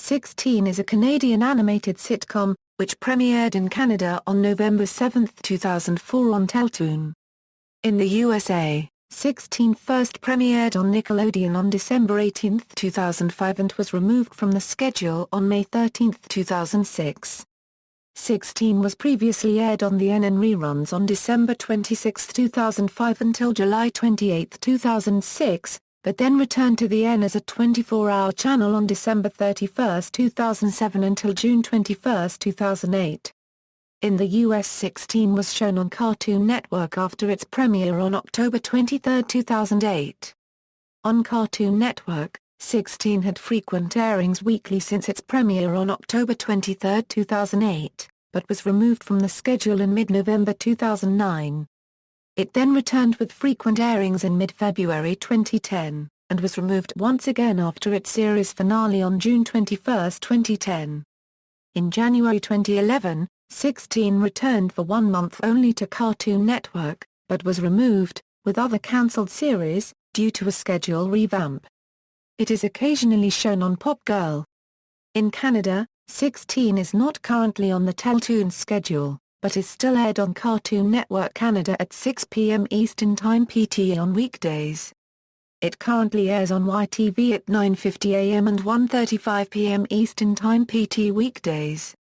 16 is a Canadian animated sitcom, which premiered in Canada on November 7, 2004 on Teletoon. In the USA, 16 first premiered on Nickelodeon on December 18, 2005 and was removed from the schedule on May 13, 2006. 16 was previously aired on the N and reruns on December 26, 2005 until July 28, 2006, but then returned to the N as a 24-hour channel on December 31, 2007 until June 21, 2008. In the US, 16 was shown on Cartoon Network after its premiere on October 23, 2008. On Cartoon Network, 16 had frequent airings weekly since its premiere on October 23, 2008, but was removed from the schedule in mid-November 2009. It then returned with frequent airings in mid-February 2010, and was removed once again after its series finale on June 21, 2010. In January 2011, 16 returned for 1 month only to Cartoon Network, but was removed, with other cancelled series, due to a schedule revamp. It is occasionally shown on Popgirl. In Canada, 16 is not currently on the Teletoon schedule, but is still aired on Cartoon Network Canada at 6 p.m. Eastern Time (PT) on weekdays. It currently airs on YTV at 9:50 a.m. and 1:35 p.m. Eastern Time (PT) weekdays.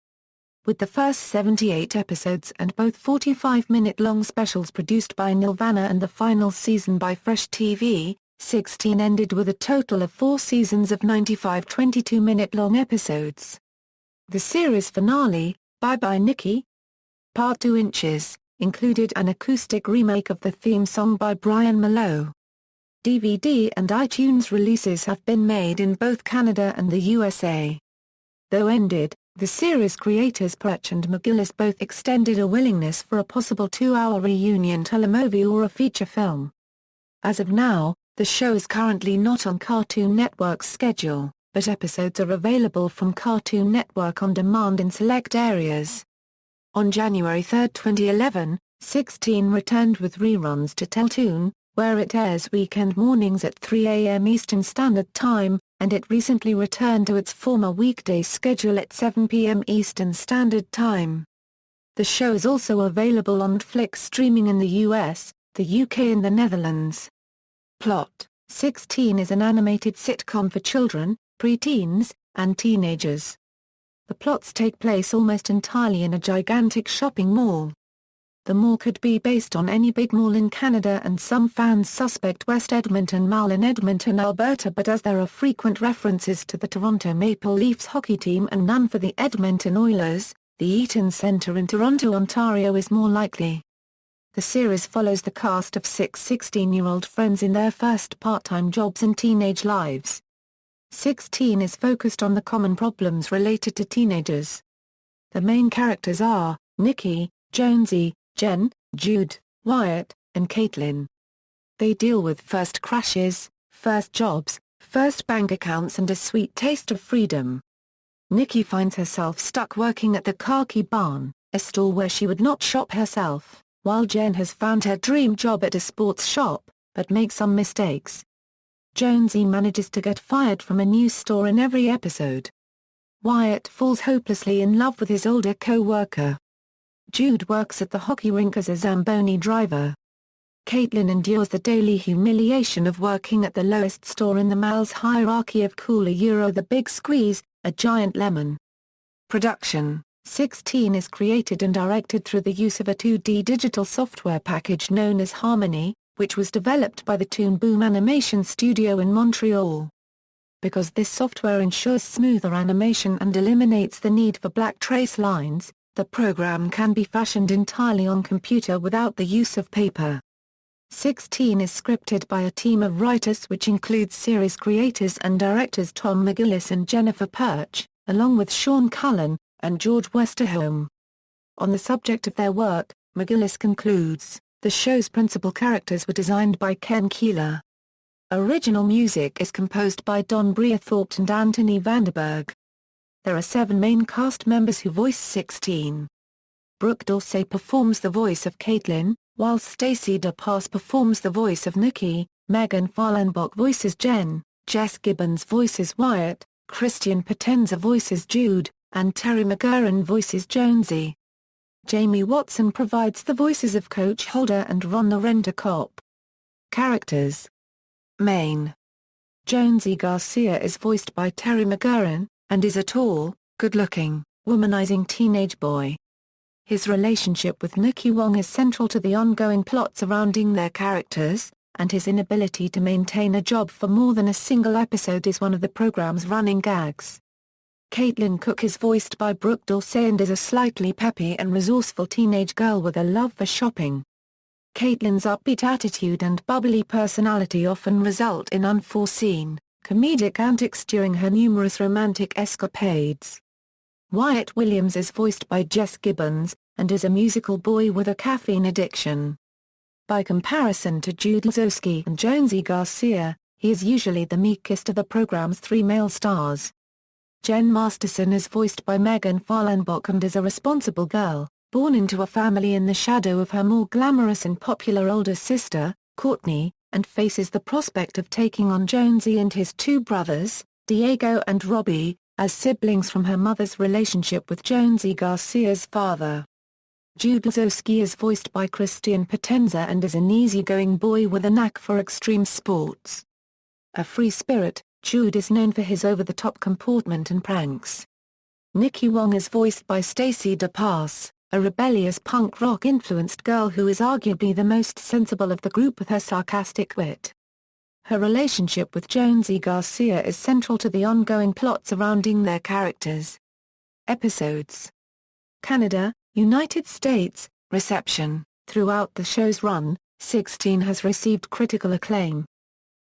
With the first 78 episodes and both 45-minute-long specials produced by Nelvana and the final season by Fresh TV, 16 ended with a total of 4 seasons of 95 22-minute-long episodes. The series finale, Bye Bye Nikki, Part 2 Inches, included an acoustic remake of the theme song by Brian Mallow. DVD and iTunes releases have been made in both Canada and the USA. Though ended, the series creators Perch and McGillis both extended a willingness for a possible 2-hour reunion telemovie or a feature film. As of now, the show is currently not on Cartoon Network's schedule, but episodes are available from Cartoon Network on demand in select areas. On January 3, 2011, 16 returned with reruns to Teletoon, where it airs weekend mornings at 3 a.m. Eastern Standard Time, and it recently returned to its former weekday schedule at 7 p.m. Eastern Standard Time. The show is also available on Netflix streaming in the US, the UK and the Netherlands. Plot: 16 is an animated sitcom for children, pre-teens, and teenagers. The plots take place almost entirely in a gigantic shopping mall. The mall could be based on any big mall in Canada, and some fans suspect West Edmonton Mall in Edmonton, Alberta, but as there are frequent references to the Toronto Maple Leafs hockey team and none for the Edmonton Oilers, the Eaton Centre in Toronto, Ontario is more likely. The series follows the cast of 6 16-year-old friends in their first part-time jobs and teenage lives. 16 is focused on the common problems related to teenagers. The main characters are Nikki, Jonesy, Jen, Jude, Wyatt, and Caitlin. They deal with first crashes, first jobs, first bank accounts and a sweet taste of freedom. Nikki finds herself stuck working at the Khaki Barn, a store where she would not shop herself, while Jen has found her dream job at a sports shop, but makes some mistakes. Jonesy manages to get fired from a news store in every episode. Wyatt falls hopelessly in love with his older co-worker. Jude works at the hockey rink as a Zamboni driver. Caitlin endures the daily humiliation of working at the lowest store in the mal's hierarchy of cool, The Big Squeeze, a giant lemon. Production: 16 is created and directed through the use of a 2D digital software package known as Harmony, which was developed by the Toon Boom Animation Studio in Montreal. Because this software ensures smoother animation and eliminates the need for black trace lines, the program can be fashioned entirely on computer without the use of paper. 16 is scripted by a team of writers which includes series creators and directors Tom McGillis and Jennifer Perch, along with Sean Cullen and George Westerholm. On the subject of their work, McGillis concludes, the show's principal characters were designed by Ken Keeler. Original music is composed by Don Breathorpe and Anthony Vanderberg. There are 7 main cast members who voice 16. Brooke Dorsey performs the voice of Caitlin, while Stacey DePass performs the voice of Nikki, Megan Farlenbach voices Jen, Jess Gibbons voices Wyatt, Christian Potenza voices Jude, and Terry McGurran voices Jonesy. Jamie Watson provides the voices of Coach Holder and Ron the Rent-A-Cop. Characters. Main. Jonesy Garcia is voiced by Terry McGurran, and is a tall, good-looking, womanizing teenage boy. His relationship with Nikki Wong is central to the ongoing plot surrounding their characters, and his inability to maintain a job for more than a single episode is one of the program's running gags. Caitlin Cook is voiced by Brooke Dorsey and is a slightly peppy and resourceful teenage girl with a love for shopping. Caitlin's upbeat attitude and bubbly personality often result in unforeseen, comedic antics during her numerous romantic escapades. Wyatt Williams is voiced by Jess Gibbons, and is a musical boy with a caffeine addiction. By comparison to Jude Lazowski and Jonesy Garcia, he is usually the meekest of the program's three male stars. Jen Masterson is voiced by Megan Fallenbach and is a responsible girl, born into a family in the shadow of her more glamorous and popular older sister, Courtney, and faces the prospect of taking on Jonesy and his two brothers, Diego and Robbie, as siblings from her mother's relationship with Jonesy Garcia's father. Jude Lazowski is voiced by Christian Potenza and is an easygoing boy with a knack for extreme sports. A free spirit, Jude is known for his over-the-top comportment and pranks. Nikki Wong is voiced by Stacey DePass, a rebellious punk rock-influenced girl who is arguably the most sensible of the group with her sarcastic wit. Her relationship with Jonesy Garcia is central to the ongoing plot surrounding their characters. Episodes. Canada, United States. Reception. Throughout the show's run, 16 has received critical acclaim.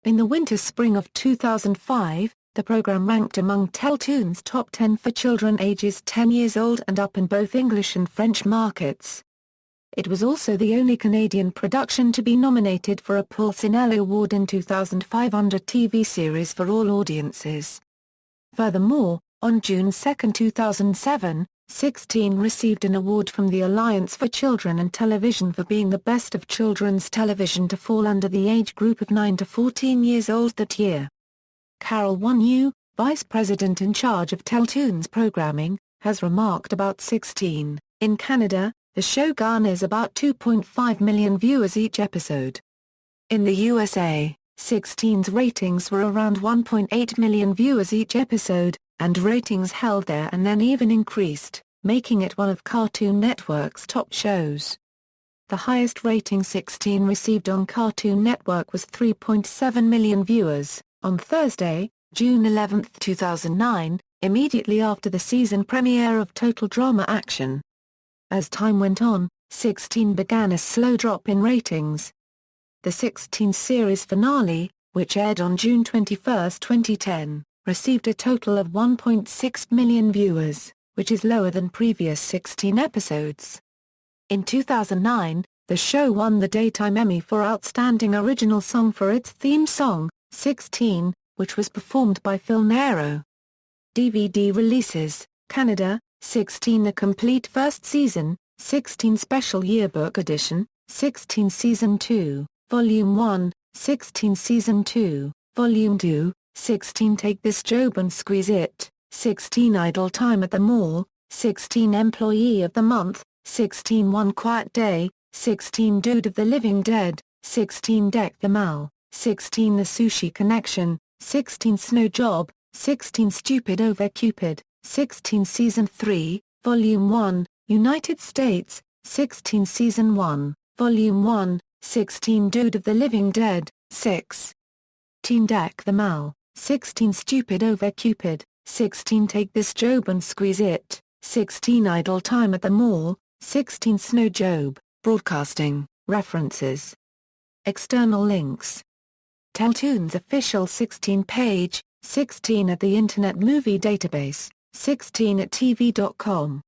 In the winter-spring of 2005, the program ranked among Teletoon's top 10 for children ages 10 years old and up in both English and French markets. It was also the only Canadian production to be nominated for a Pulcinella Award in 2005 under TV series for all audiences. Furthermore, on June 2, 2007, 16 received an award from the Alliance for Children and Television for being the best of children's television to fall under the age group of 9 to 14 years old that year. Carol Won-Yu, vice president in charge of Teletoon's programming, has remarked about 16, in Canada, the show garners about 2.5 million viewers each episode. In the USA, 16's ratings were around 1.8 million viewers each episode, and ratings held there and then even increased, making it one of Cartoon Network's top shows. The highest rating 16 received on Cartoon Network was 3.7 million viewers, on Thursday, June 11, 2009, immediately after the season premiere of Total Drama Action. As time went on, 16 began a slow drop in ratings. The 16 series finale, which aired on June 21, 2010, received a total of 1.6 million viewers, which is lower than previous 16 episodes. In 2009, the show won the Daytime Emmy for Outstanding Original Song for its theme song, 16, which was performed by Phil Nero. DVD releases, Canada, 16 The Complete First Season, 16 Special Yearbook Edition, 16 Season 2, Volume 1, 16 Season 2, Volume 2, 16 Take This Job and Squeeze It, 16 Idle Time at the Mall, 16 Employee of the Month, 16 One Quiet Day, 16 Dude of the Living Dead, 16 Deck the Mal, 16 The Sushi Connection, 16 Snow Job, 16 Stupid Over Cupid, 16 Season 3, Volume 1, United States, 16 Season 1, Volume 1, 16 Dude of the Living Dead, 6. Teen Deck the Mal, 16 Stupid Over Cupid, 16 Take This Job and Squeeze It, 16 Idle Time at the Mall, 16 Snow Job, Broadcasting, References. External links. Teletoon's official 16 page, 16 at the Internet Movie Database, 16 at TV.com.